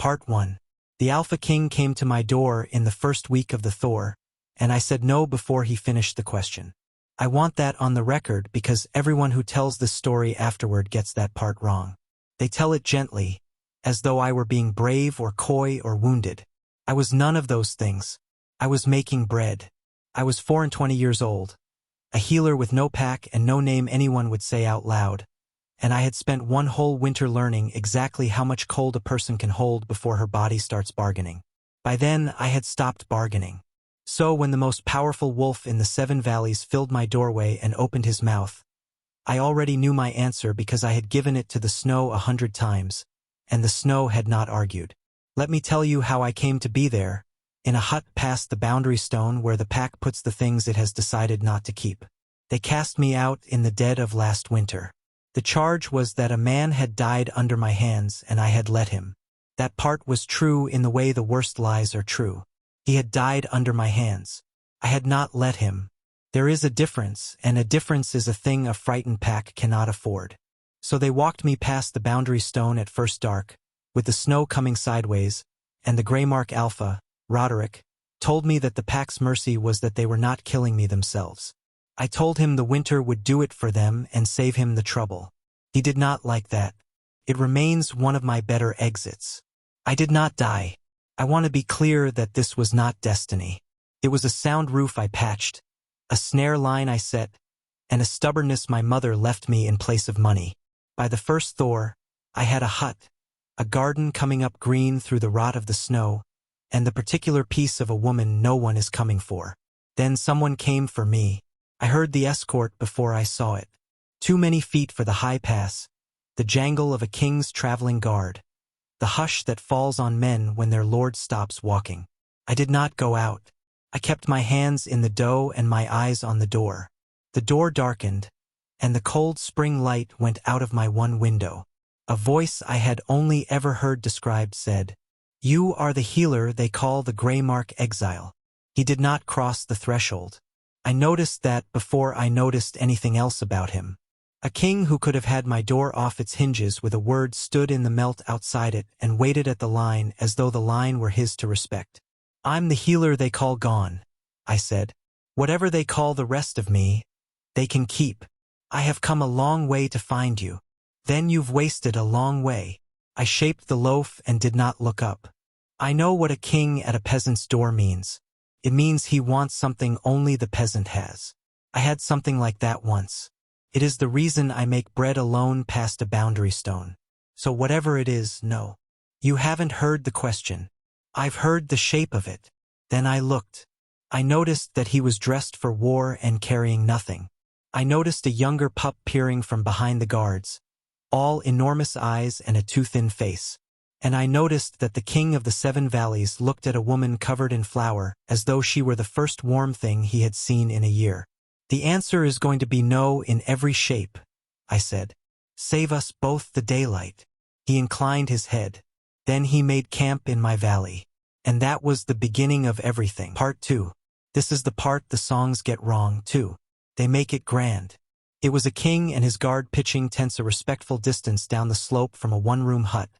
Part 1. The Alpha King came to my door in the first week of the Thor, and I said no before he finished the question. I want that on the record because everyone who tells this story afterward gets that part wrong. They tell it gently, as though I were being brave or coy or wounded. I was none of those things. I was making bread. I was 24 years old, a healer with no pack and no name anyone would say out loud, and I had spent one whole winter learning exactly how much cold a person can hold before her body starts bargaining. By then, I had stopped bargaining. So when the most powerful wolf in the 7 valleys filled my doorway and opened his mouth, I already knew my answer because I had given it to the snow 100 times, and the snow had not argued. Let me tell you how I came to be there, in a hut past the boundary stone where the pack puts the things it has decided not to keep. They cast me out in the dead of last winter. The charge was that a man had died under my hands and I had let him. That part was true in the way the worst lies are true. He had died under my hands. I had not let him. There is a difference, and a difference is a thing a frightened pack cannot afford. So they walked me past the boundary stone at first dark, with the snow coming sideways, and the Greymark Alpha, Roderick, told me that the pack's mercy was that they were not killing me themselves. I told him the winter would do it for them and save him the trouble. He did not like that. It remains one of my better exits. I did not die. I want to be clear that this was not destiny. It was a sound roof I patched, a snare line I set, and a stubbornness my mother left me in place of money. By the first Thor, I had a hut, a garden coming up green through the rot of the snow, and the particular piece of a woman no one is coming for. Then someone came for me. I heard the escort before I saw it. Too many feet for the high pass, the jangle of a king's traveling guard, the hush that falls on men when their lord stops walking. I did not go out. I kept my hands in the dough and my eyes on the door. The door darkened, and the cold spring light went out of my one window. A voice I had only ever heard described said, "You are the healer they call the Greymark Exile." He did not cross the threshold. I noticed that before I noticed anything else about him. A king who could have had my door off its hinges with a word stood in the melt outside it and waited at the line as though the line were his to respect. "I'm the healer they call gone," I said. "Whatever they call the rest of me, they can keep. I have come a long way to find you." "Then you've wasted a long way." I shaped the loaf and did not look up. I know what a king at a peasant's door means. It means he wants something only the peasant has. I had something like that once. It is the reason I make bread alone past a boundary stone. So whatever it is, no. You haven't heard the question. I've heard the shape of it. Then I looked. I noticed that he was dressed for war and carrying nothing. I noticed a younger pup peering from behind the guards, all enormous eyes and a too-thin face. And I noticed that the king of the 7 valleys looked at a woman covered in flour as though she were the first warm thing he had seen in a year. "The answer is going to be no in every shape," I said. "Save us both the daylight." He inclined his head. Then he made camp in my valley. And that was the beginning of everything. Part 2. This is the part the songs get wrong, too. They make it grand. It was a king and his guard pitching tents a respectful distance down the slope from a one-room hut,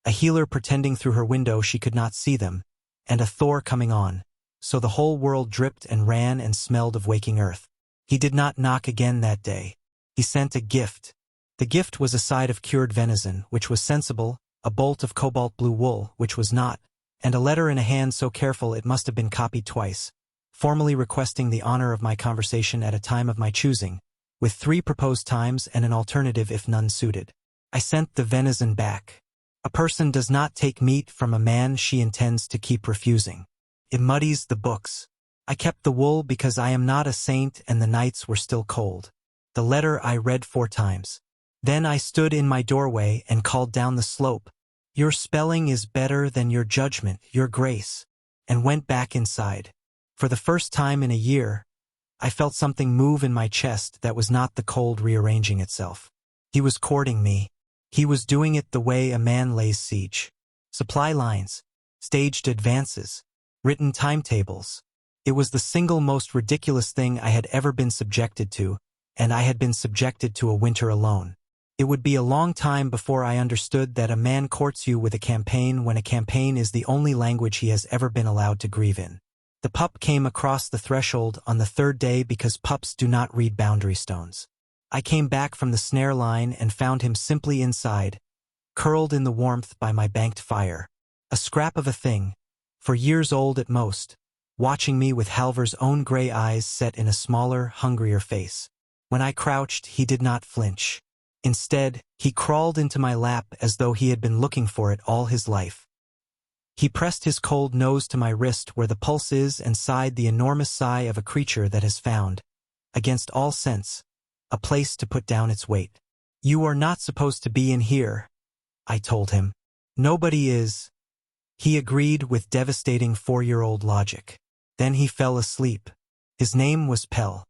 a healer pretending through her window she could not see them, and a Thor coming on, so the whole world dripped and ran and smelled of waking earth. He did not knock again that day. He sent a gift. The gift was a side of cured venison, which was sensible, a bolt of cobalt blue wool, which was not, and a letter in a hand so careful it must have been copied twice, formally requesting the honor of my conversation at a time of my choosing, with 3 proposed times and an alternative if none suited. I sent the venison back. A person does not take meat from a man she intends to keep refusing. It muddies the books. I kept the wool because I am not a saint and the nights were still cold. The letter I read 4 times. Then I stood in my doorway and called down the slope, "Your spelling is better than your judgment, your grace," and went back inside. For the first time in a year, I felt something move in my chest that was not the cold rearranging itself. He was courting me. He was doing it the way a man lays siege. Supply lines, staged advances, written timetables. It was the single most ridiculous thing I had ever been subjected to, and I had been subjected to a winter alone. It would be a long time before I understood that a man courts you with a campaign when a campaign is the only language he has ever been allowed to grieve in. The pup came across the threshold on the third day because pups do not read boundary stones. I came back from the snare line and found him simply inside, curled in the warmth by my banked fire. A scrap of a thing, 4 years old at most, watching me with Halvar's own gray eyes set in a smaller, hungrier face. When I crouched, he did not flinch. Instead, he crawled into my lap as though he had been looking for it all his life. He pressed his cold nose to my wrist where the pulse is and sighed the enormous sigh of a creature that has found, against all sense, a place to put down its weight. "You are not supposed to be in here," I told him. "Nobody is." He agreed with devastating 4-year-old logic. Then he fell asleep. His name was Pell.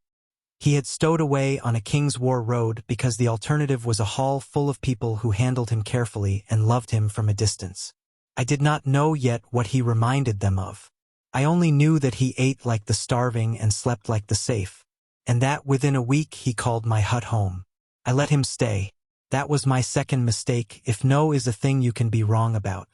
He had stowed away on a King's War road because the alternative was a hall full of people who handled him carefully and loved him from a distance. I did not know yet what he reminded them of. I only knew that he ate like the starving and slept like the safe, and that within a week he called my hut home. I let him stay. That was my second mistake. If no is a thing you can be wrong about.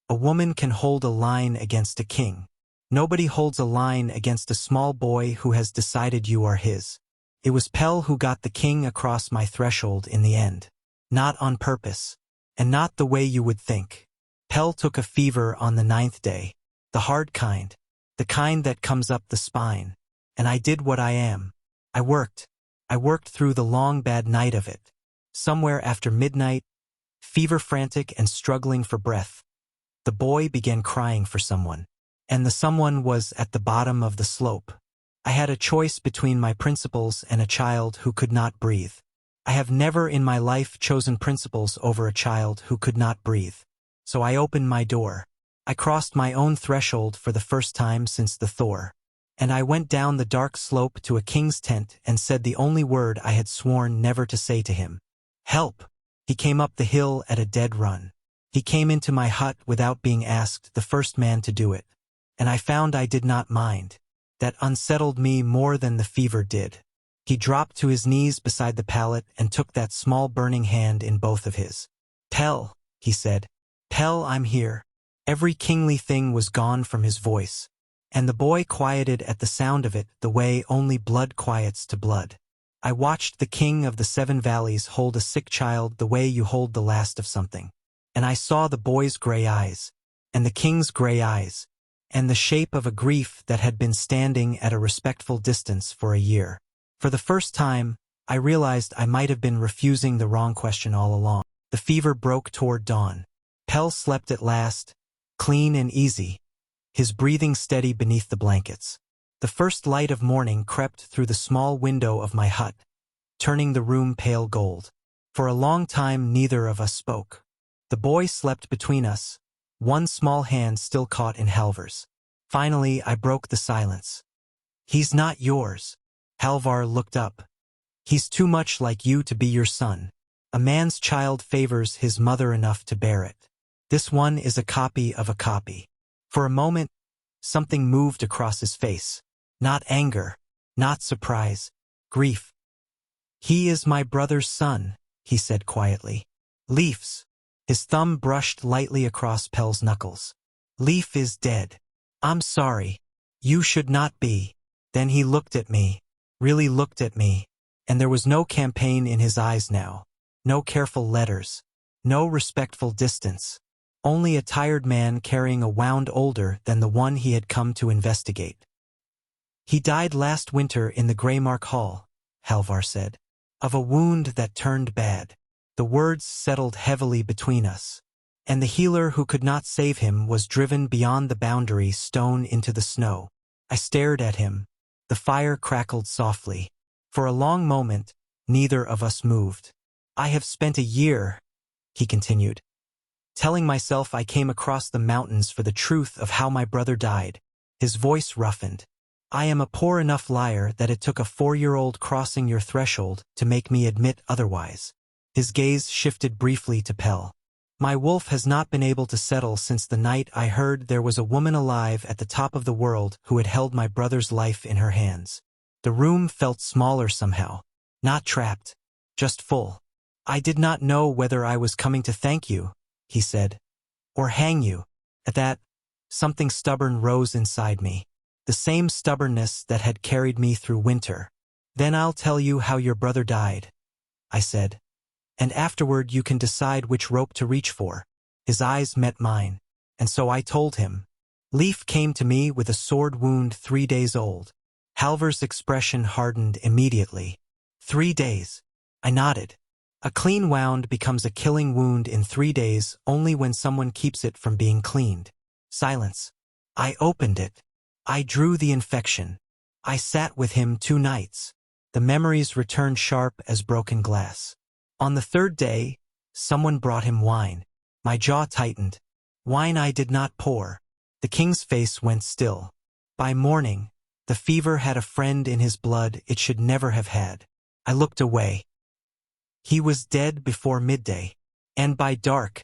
A woman can hold a line against a king. Nobody holds a line against a small boy who has decided you are his. It was Pell who got the king across my threshold in the end. Not on purpose, and not the way you would think. Pell took a fever on the 9th day. The hard kind. The kind that comes up the spine. And I did what I am. I worked. I worked through the long bad night of it. Somewhere after midnight, fever frantic and struggling for breath, the boy began crying for someone. And the someone was at the bottom of the slope. I had a choice between my principles and a child who could not breathe. I have never in my life chosen principles over a child who could not breathe. So I opened my door. I crossed my own threshold for the first time since the Thor. And I went down the dark slope to a king's tent and said the only word I had sworn never to say to him. "Help!" He came up the hill at a dead run. He came into my hut without being asked, the first man to do it. And I found I did not mind. That unsettled me more than the fever did. He dropped to his knees beside the pallet and took that small burning hand in both of his. "Pell," he said. "Pell, I'm here." Every kingly thing was gone from his voice. And the boy quieted at the sound of it the way only blood quiets to blood. I watched the king of the 7 valleys hold a sick child the way you hold the last of something. And I saw the boy's gray eyes, and the king's gray eyes, and the shape of a grief that had been standing at a respectful distance for a year. For the first time, I realized I might have been refusing the wrong question all along. The fever broke toward dawn. Pell slept at last, clean and easy, his breathing steady beneath the blankets. The first light of morning crept through the small window of my hut, turning the room pale gold. For a long time neither of us spoke. The boy slept between us, one small hand still caught in Halvar's. Finally, I broke the silence. "He's not yours." Halvar looked up. "He's too much like you to be your son. A man's child favors his mother enough to bear it. This one is a copy of a copy." For a moment, something moved across his face. Not anger, not surprise, grief. "He is my brother's son," he said quietly. "Leif's." His thumb brushed lightly across Pell's knuckles. "Leif is dead. I'm sorry. You should not be." Then he looked at me, really looked at me, and there was no campaign in his eyes now, no careful letters, no respectful distance, only a tired man carrying a wound older than the one he had come to investigate. "He died last winter in the Greymark Hall," Halvar said, "of a wound that turned bad." The words settled heavily between us, and the healer who could not save him was driven beyond the boundary stone into the snow. I stared at him. The fire crackled softly. For a long moment, neither of us moved. "I have spent a year," he continued, "telling myself I came across the mountains for the truth of how my brother died." His voice roughened. "I am a poor enough liar that it took a 4-year-old crossing your threshold to make me admit otherwise." His gaze shifted briefly to Pell. "My wolf has not been able to settle since the night I heard there was a woman alive at the top of the world who had held my brother's life in her hands." The room felt smaller somehow. Not trapped, just full. I did not know whether I was coming to thank you, he said, or hang you. At that, something stubborn rose inside me, the same stubbornness that had carried me through winter. Then I'll tell you how your brother died, I said, and afterward you can decide which rope to reach for. His eyes met mine, and so I told him. Leif came to me with a sword wound 3 days old. Halvar's expression hardened immediately. 3 days. I nodded. A clean wound becomes a killing wound in 3 days only when someone keeps it from being cleaned. Silence. I opened it. I drew the infection. I sat with him 2 nights. The memories returned sharp as broken glass. On the 3rd day, someone brought him wine. My jaw tightened. Wine I did not pour. The king's face went still. By morning, the fever had a friend in his blood it should never have had. I looked away. He was dead before midday, and by dark,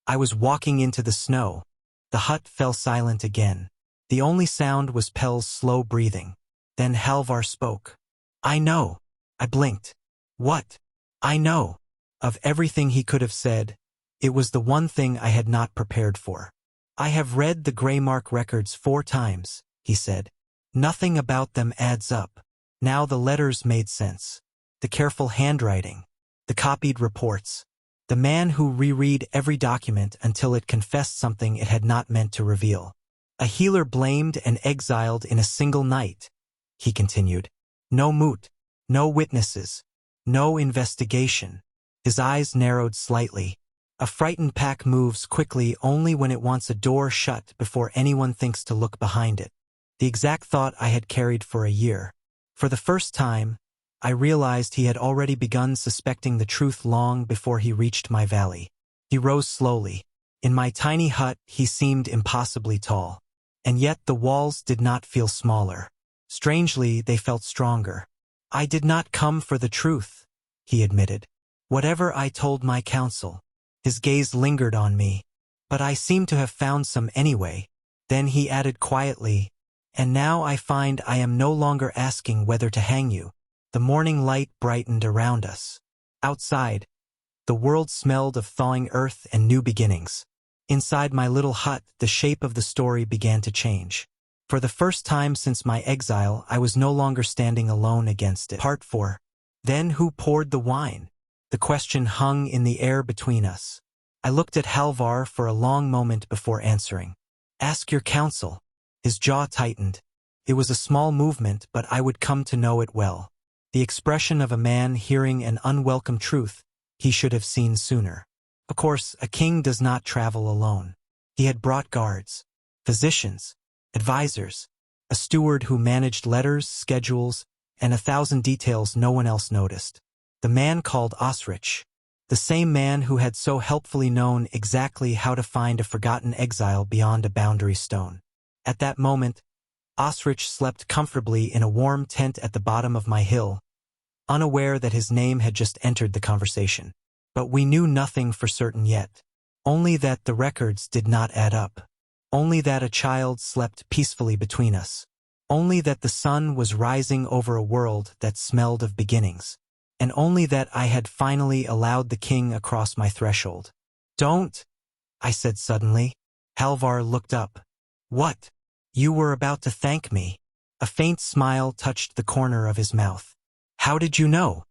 I was walking into the snow. The hut fell silent again. The only sound was Pell's slow breathing. Then Halvar spoke. I know. I blinked. What? I know. Of everything he could have said, it was the one thing I had not prepared for. I have read the Greymark records 4 times, he said. Nothing about them adds up. Now the letters made sense. The careful handwriting. The copied reports. The man who reread every document until it confessed something it had not meant to reveal. A healer blamed and exiled in a single night, he continued. No moot. No witnesses. No investigation. His eyes narrowed slightly. A frightened pack moves quickly only when it wants a door shut before anyone thinks to look behind it. The exact thought I had carried for a year. For the first time, I realized he had already begun suspecting the truth long before he reached my valley. He rose slowly. In my tiny hut, he seemed impossibly tall. And yet the walls did not feel smaller. Strangely, they felt stronger. I did not come for the truth, he admitted. Whatever I told my council. His gaze lingered on me. But I seem to have found some anyway. Then he added quietly, and now I find I am no longer asking whether to hang you. The morning light brightened around us. Outside, the world smelled of thawing earth and new beginnings. Inside my little hut, the shape of the story began to change. For the first time since my exile, I was no longer standing alone against it. Part 4. Then who poured the wine? The question hung in the air between us. I looked at Halvar for a long moment before answering. Ask your counsel. His jaw tightened. It was a small movement, but I would come to know it well. The expression of a man hearing an unwelcome truth he should have seen sooner. Of course, a king does not travel alone. He had brought guards, physicians, advisors, a steward who managed letters, schedules, and 1,000 details no one else noticed. The man called Osrich, the same man who had so helpfully known exactly how to find a forgotten exile beyond a boundary stone. At that moment, Osrich slept comfortably in a warm tent at the bottom of my hill, unaware that his name had just entered the conversation. But we knew nothing for certain yet. Only that the records did not add up. Only that a child slept peacefully between us. Only that the sun was rising over a world that smelled of beginnings. And only that I had finally allowed the king across my threshold. Don't, I said suddenly. Halvar looked up. What? You were about to thank me. A faint smile touched the corner of his mouth. How did you know?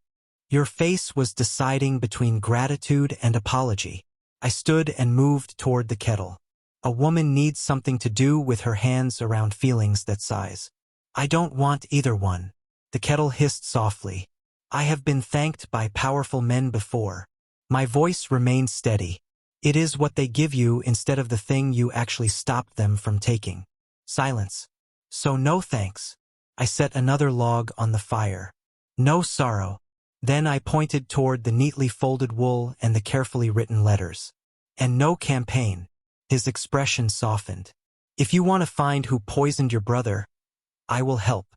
Your face was deciding between gratitude and apology. I stood and moved toward the kettle. A woman needs something to do with her hands around feelings that size. I don't want either one. The kettle hissed softly. I have been thanked by powerful men before. My voice remained steady. It is what they give you instead of the thing you actually stopped them from taking. Silence. So no thanks. I set another log on the fire. No sorrow. Then I pointed toward the neatly folded wool and the carefully written letters. And no campaign. His expression softened. If you want to find who poisoned your brother, I will help.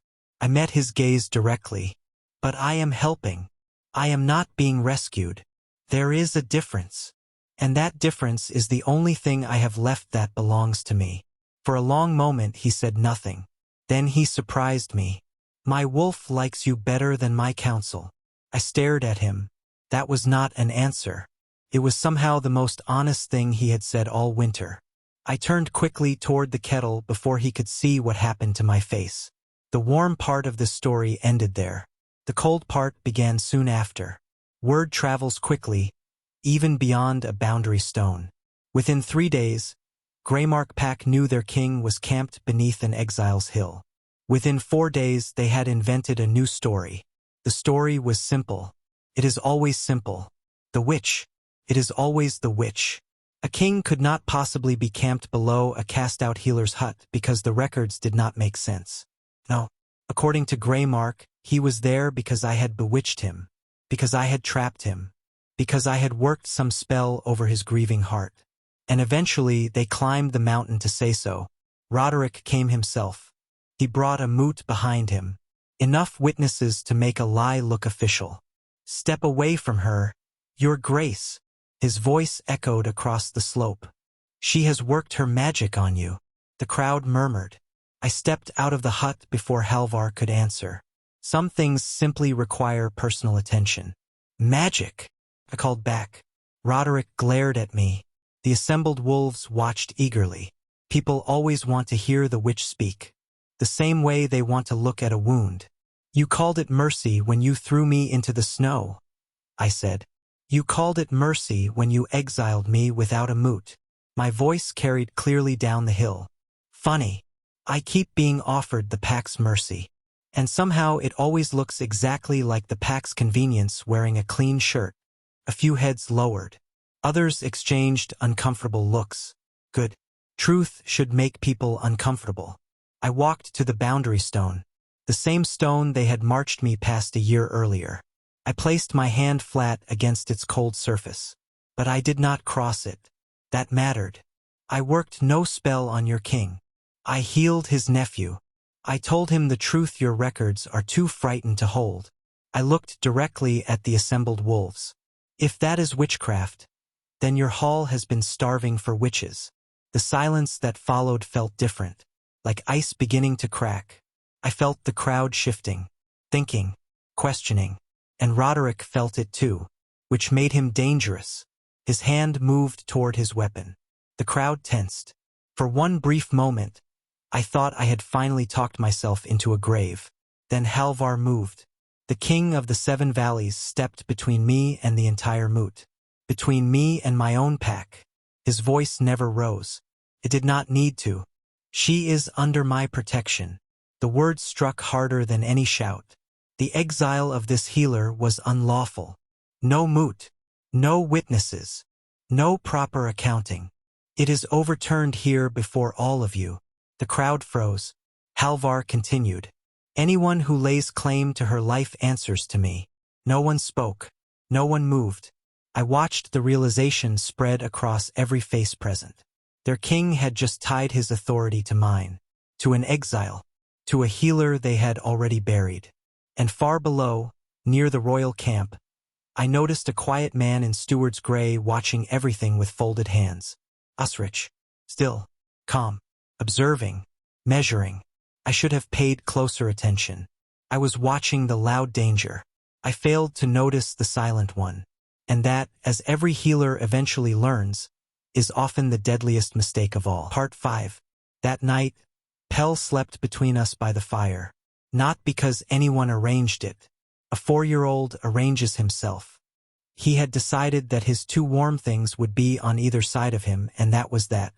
I met his gaze directly. But I am helping. I am not being rescued. There is a difference. And that difference is the only thing I have left that belongs to me. For a long moment he said nothing. Then he surprised me. My wolf likes you better than my counsel. I stared at him. That was not an answer. It was somehow the most honest thing he had said all winter. I turned quickly toward the kettle before he could see what happened to my face. The warm part of the story ended there. The cold part began soon after. Word travels quickly, even beyond a boundary stone. Within 3 days, Greymark Pack knew their king was camped beneath an exile's hill. Within 4 days, they had invented a new story. The story was simple. It is always simple. The witch. It is always the witch. A king could not possibly be camped below a cast-out healer's hut because the records did not make sense. No. According to Greymark, he was there because I had bewitched him, because I had trapped him, because I had worked some spell over his grieving heart. And eventually they climbed the mountain to say so. Roderick came himself. He brought a moot behind him. Enough witnesses to make a lie look official. Step away from her, Your Grace. His voice echoed across the slope. She has worked her magic on you. The crowd murmured. I stepped out of the hut before Halvar could answer. Some things simply require personal attention. Magic, I called back. Roderick glared at me. The assembled wolves watched eagerly. People always want to hear the witch speak. The same way they want to look at a wound. You called it mercy when you threw me into the snow, I said. You called it mercy when you exiled me without a moot. My voice carried clearly down the hill. Funny. I keep being offered the pack's mercy. And somehow it always looks exactly like the pack's convenience wearing a clean shirt. A few heads lowered. Others exchanged uncomfortable looks. Good. Truth should make people uncomfortable. I walked to the boundary stone. The same stone they had marched me past a year earlier. I placed my hand flat against its cold surface. But I did not cross it. That mattered. I worked no spell on your king. I healed his nephew. I told him the truth, your records are too frightened to hold. I looked directly at the assembled wolves. If that is witchcraft, then your hall has been starving for witches. The silence that followed felt different, like ice beginning to crack. I felt the crowd shifting, thinking, questioning, and Roderick felt it too, which made him dangerous. His hand moved toward his weapon. The crowd tensed. For one brief moment, I thought I had finally talked myself into a grave. Then Halvar moved. The king of the 7 valleys stepped between me and the entire moot. Between me and my own pack. His voice never rose. It did not need to. She is under my protection. The words struck harder than any shout. The exile of this healer was unlawful. No moot. No witnesses. No proper accounting. It is overturned here before all of you. The crowd froze. Halvar continued. Anyone who lays claim to her life answers to me. No one spoke. No one moved. I watched the realization spread across every face present. Their king had just tied his authority to mine. To an exile. To a healer they had already buried. And far below, near the royal camp, I noticed a quiet man in steward's gray watching everything with folded hands. Usrich. Still. Calm. Observing. Measuring. I should have paid closer attention. I was watching the loud danger. I failed to notice the silent one. And that, as every healer eventually learns, is often the deadliest mistake of all. Part 5. That night, Pell slept between us by the fire. Not because anyone arranged it. A 4-year-old arranges himself. He had decided that his 2 warm things would be on either side of him, and that was that.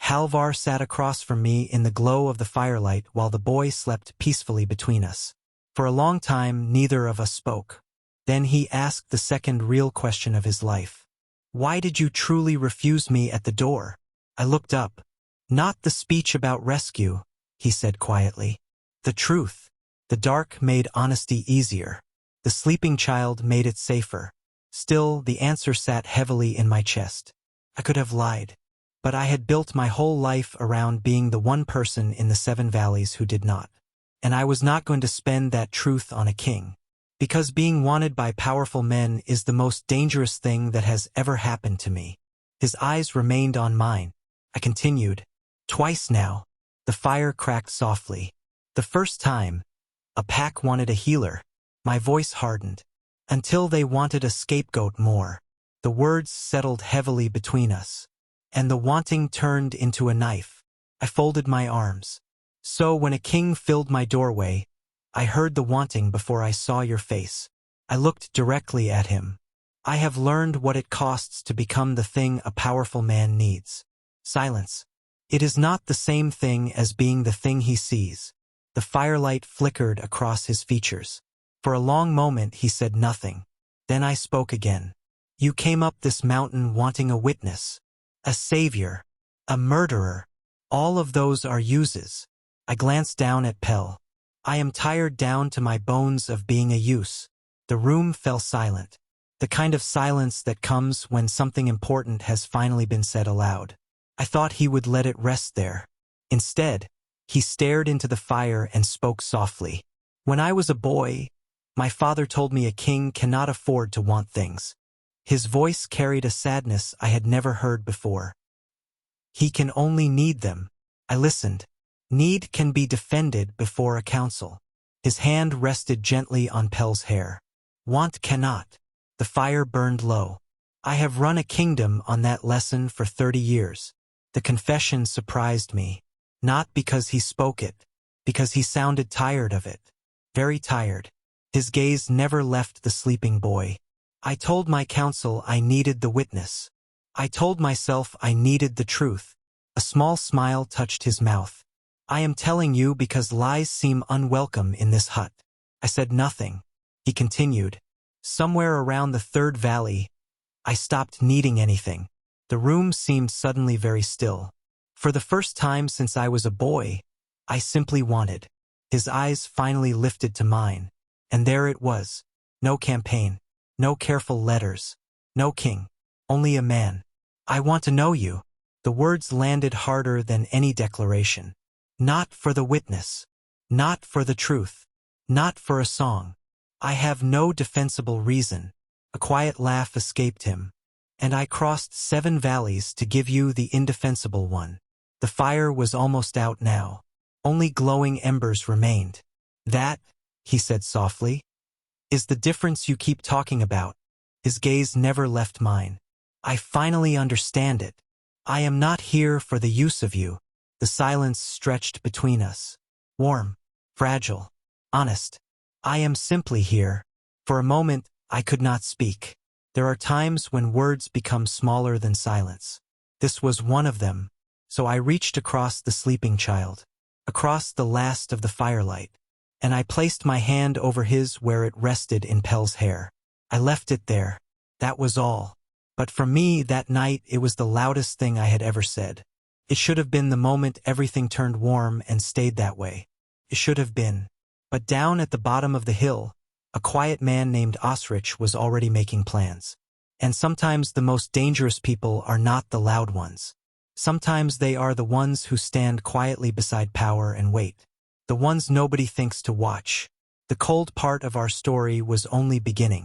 Halvar sat across from me in the glow of the firelight while the boy slept peacefully between us. For a long time, neither of us spoke. Then he asked the second real question of his life. Why did you truly refuse me at the door? I looked up. Not the speech about rescue, he said quietly. The truth. The dark made honesty easier. The sleeping child made it safer. Still, the answer sat heavily in my chest. I could have lied. But I had built my whole life around being the one person in the 7 valleys who did not. And I was not going to spend that truth on a king. Because being wanted by powerful men is the most dangerous thing that has ever happened to me. His eyes remained on mine. I continued. Twice now. The fire cracked softly. The first time, a pack wanted a healer. My voice hardened. until they wanted a scapegoat more. The words settled heavily between us, and the wanting turned into a knife. I folded my arms. So when a king filled my doorway, I heard the wanting before I saw your face. I looked directly at him. I have learned what it costs to become the thing a powerful man needs. Silence. It is not the same thing as being the thing he sees. The firelight flickered across his features. For a long moment he said nothing. Then I spoke again. You came up this mountain wanting a witness, a savior, a murderer. All of those are uses. I glanced down at Pell. I am tired down to my bones of being a use. The room fell silent. The kind of silence that comes when something important has finally been said aloud. I thought he would let it rest there. Instead, he stared into the fire and spoke softly. When I was a boy, my father told me a king cannot afford to want things. His voice carried a sadness I had never heard before. He can only need them. I listened. Need can be defended before a council. His hand rested gently on Pell's hair. Want cannot. The fire burned low. I have run a kingdom on that lesson for 30 years. The confession surprised me. Not because he spoke it, because he sounded tired of it. Very tired. His gaze never left the sleeping boy. I told my counsel I needed the witness. I told myself I needed the truth. A small smile touched his mouth. I am telling you because lies seem unwelcome in this hut. I said nothing. He continued. Somewhere around the third valley, I stopped needing anything. The room seemed suddenly very still. For the first time since I was a boy, I simply wanted. His eyes finally lifted to mine. And there it was. No campaign. No careful letters. No king. Only a man. I want to know you. The words landed harder than any declaration. Not for the witness. Not for the truth. Not for a song. I have no defensible reason. A quiet laugh escaped him. And I crossed 7 valleys to give you the indefensible one. The fire was almost out now. Only glowing embers remained. That, he said softly, is the difference you keep talking about. His gaze never left mine. I finally understand it. I am not here for the use of you. The silence stretched between us. Warm, fragile, honest. I am simply here. For a moment, I could not speak. There are times when words become smaller than silence. This was one of them. So I reached across the sleeping child, across the last of the firelight, and I placed my hand over his where it rested in Pell's hair. I left it there. That was all. But for me, that night, it was the loudest thing I had ever said. It should have been the moment everything turned warm and stayed that way. It should have been. But down at the bottom of the hill, a quiet man named Osrich was already making plans. And sometimes the most dangerous people are not the loud ones. Sometimes they are the ones who stand quietly beside power and wait. The ones nobody thinks to watch. The cold part of our story was only beginning.